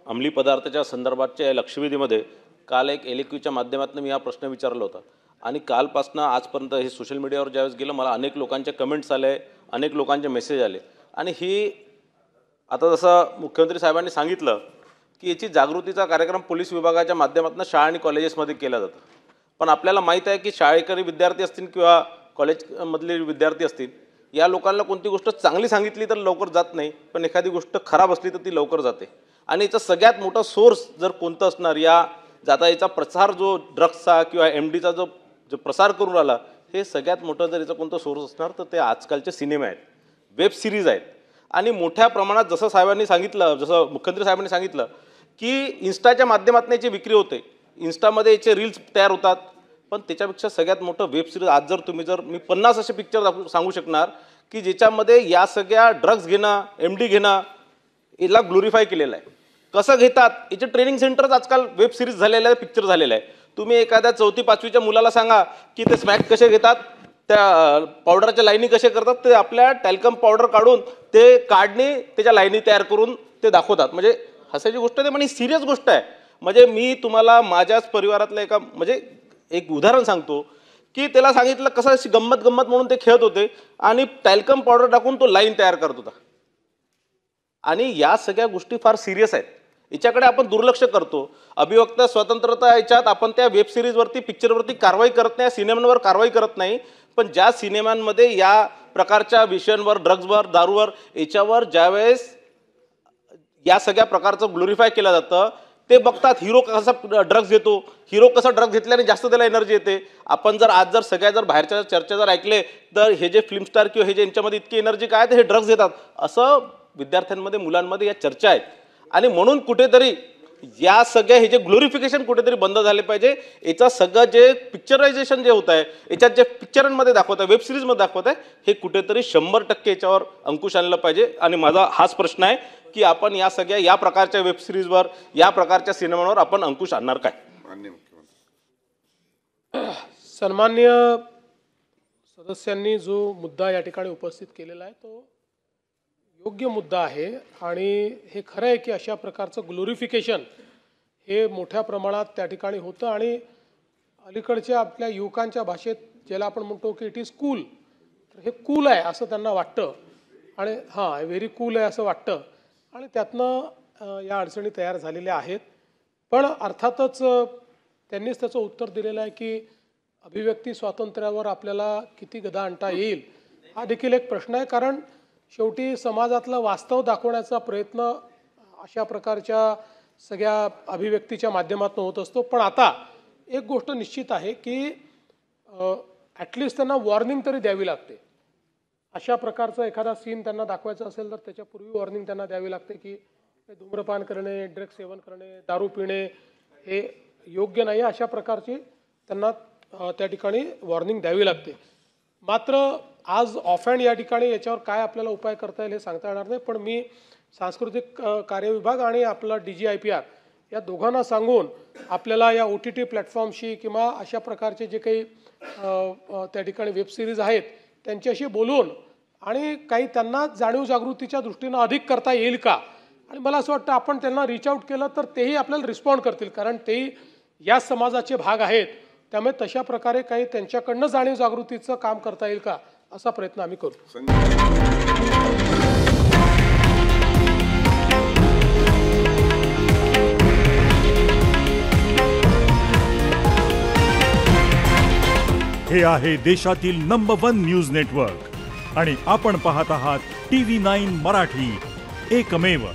अंमली पदार्थाच्या संदर्भाच्या लक्षवेधीमध्ये काल एक एलक्यूच्या माध्यमातून मी हा प्रश्न विचारला होता आणि कालपासून आजपर्यंत हे सोशल मीडियावर ज्यावेळेस गेलं मला अनेक लोकांचे कमेंट्स आले, अनेक लोकांचे मेसेज आले आणि ही आता जसं मुख्यमंत्री साहेबांनी सांगितलं की याची जागृतीचा कार्यक्रम पोलीस विभागाच्या माध्यमातून शाळा आणि कॉलेजेसमध्ये केला जातो। पण आपल्याला माहीत आहे की शाळेकरी विद्यार्थी असतील किंवा कॉलेजमधले विद्यार्थी असतील, या लोकांना कोणती गोष्ट चांगली सांगितली तर लवकर जात नाही, पण एखादी गोष्ट खराब असली तर ती लवकर जाते। आणि याचा सगळ्यात मोठा सोर्स जर कोणतं असणार, या जाता याचा प्रसार जो ड्रग्सचा किंवा एमडीचा जो प्रसार करून राहिला, हे सगळ्यात मोठं जर याचा कोणतं सोर्स असणार तर ते आजकालचे सिनेमा आहेत, वेब सिरीज आहेत। आणि मोठ्या प्रमाणात जसं साहेबांनी सांगितलं, जसं मुख्यमंत्री साहेबांनी सांगितलं की इन्स्टाच्या माध्यमातून याची विक्री होते, इन्स्टामध्ये याचे रील्स तयार होतात, पण त्याच्यापेक्षा सगळ्यात मोठं वेब सिरीज आज जर मी 50 असे पिक्चर सांगू शकणार की ज्याच्यामध्ये या सगळ्या ड्रग्स घेणं, एमडी घेणं याला ग्लोरीफाय केलेलं आहे। कसं घेतात याचे ट्रेनिंग सेंटर्स आजकाल वेब सिरीज झालेले आहे, पिक्चर झालेले आहे। तुम्ही एखाद्या 4थी 5वीच्या मुलाला सांगा की ते स्मॅक कसे घेतात, त्या पावडरच्या लाईनी कसे करतात, ते आपल्या टॅल्कम पावडर काढून ते काढणे त्याच्या लाईनी तयार करून ते दाखवतात। म्हणजे हसायची गोष्ट नाही, पण ही सिरियस गोष्ट आहे। म्हणजे मी तुम्हाला माझ्याच परिवारातलं एक उदाहरण सांगतो की त्याला सांगितलं कसं अशी गंमत म्हणून ते खेळत होते आणि टॅल्कम पावडर टाकून तो लाईन तयार करत होता। आणि या सगळ्या गोष्टी फार सिरियस आहेत, याच्याकडे आपण दुर्लक्ष करतो। अभिव्यक्त स्वतंत्रता याच्यात आपण त्या वेब सिरीजवरती, पिक्चरवरती कारवाई करत नाही, सिनेमांवर कारवाई करत नाही, पण ज्या सिनेमांमध्ये या प्रकारच्या विषयांवर, ड्रग्सवर, दारूवर, याच्यावर ज्यावेळेस या सगळ्या प्रकारचं ग्लोरीफाय केलं जातं, ते बघतात हिरो कसा ड्रग्स घेतो, हिरो कसा ड्रग्स घेतल्याने जास्त त्याला एनर्जी येते। आपण आज सगळ्या बाहेरच्या चर्चा ऐकले तर हे जे फिल्म स्टार किंवा हे जे यांच्यामध्ये इतकी एनर्जी काय तर हे ड्रग्स घेतात, असं विद्यार्थ्यांमध्ये, मुलांमध्ये या चर्चा आहेत। आणि म्हणून कुठेतरी या सगळ्या हे जे ग्लोरिफिकेशन कुठेतरी बंद झाले पाहिजे। याचं सगळं जे पिक्चरायझेशन जे होत आहे, याच्यात जे पिक्चरांमध्ये दाखवत आहे, वेब सिरीजमध्ये दाखवत आहे, हे कुठेतरी 100% याच्यावर अंकुश आणलं पाहिजे। आणि माझा हाच प्रश्न आहे की आपण या सगळ्या या प्रकारच्या वेब सिरीजवर, या प्रकारच्या सिनेमांवर आपण अंकुश आणणार काय? सन्माननीय सदस्यांनी जो मुद्दा या ठिकाणी उपस्थित केलेला आहे तो योग्य मुद्दा आहे आणि हे खरं आहे की अशा प्रकारचं ग्लोरिफिकेशन हे मोठ्या प्रमाणात त्या ठिकाणी होतं आणि अलीकडच्या आपल्या युवकांच्या भाषेत ज्याला आपण म्हणतो की इट इज कूल, तर हे कूल आहे असं त्यांना वाटतं आणि हां व्हेरी कूल आहे असं वाटतं आणि त्यातनं या अडचणी तयार झालेल्या आहेत। पण अर्थातच त्यांनीच त्याचं उत्तर दिलेलं आहे की अभिव्यक्ती स्वातंत्र्यावर आपल्याला किती गदा आणता येईल हा देखील एक प्रश्न आहे, कारण शेवटी समाजातलं वास्तव दाखवण्याचा प्रयत्न अशा प्रकारच्या सगळ्या अभिव्यक्तीच्या माध्यमातून होत असतो। पण आता एक गोष्ट निश्चित आहे की ॲटलिस्ट त्यांना वॉर्निंग तरी द्यावी लागते। अशा प्रकारचा एखादा सीन त्यांना दाखवायचा असेल तर त्याच्यापूर्वी वॉर्निंग त्यांना द्यावी लागते की धूम्रपान करणे, ड्रग्स सेवन करणे, दारू पिणे हे योग्य नाही, अशा प्रकारची त्यांना त्या ठिकाणी वॉर्निंग द्यावी लागते। मात्र आज ऑफ हँड या ठिकाणी याच्यावर काय आपल्याला उपाय करता येईल हे सांगता येणार नाही, पण मी सांस्कृतिक कार्य विभाग आणि आपला DGIPR या दोघांना सांगून आपल्याला या OTT प्लॅटफॉर्मशी किंवा अशा प्रकारचे जे काही त्या ठिकाणी वेब सिरीज आहेत त्यांच्याशी बोलून आणि काही त्यांना जाणीव जागृतीच्या दृष्टीनं अधिक करता येईल का, आणि मला असं वाटतं आपण त्यांना रीच आउट केलं तर तेही आपल्याला रिस्पॉन्ड करतील, कारण तेही या समाजाचे भाग आहेत। त्यामुळे तशा प्रकारे काही त्यांच्याकडनं जाणीव जागृतीचं काम करता येईल का असा प्रयत्न आम्ही करू। हे आहे देशातील नंबर 1 न्यूज नेटवर्क आणि आपण पाहत आहात TV9 मराठी, एकमेव।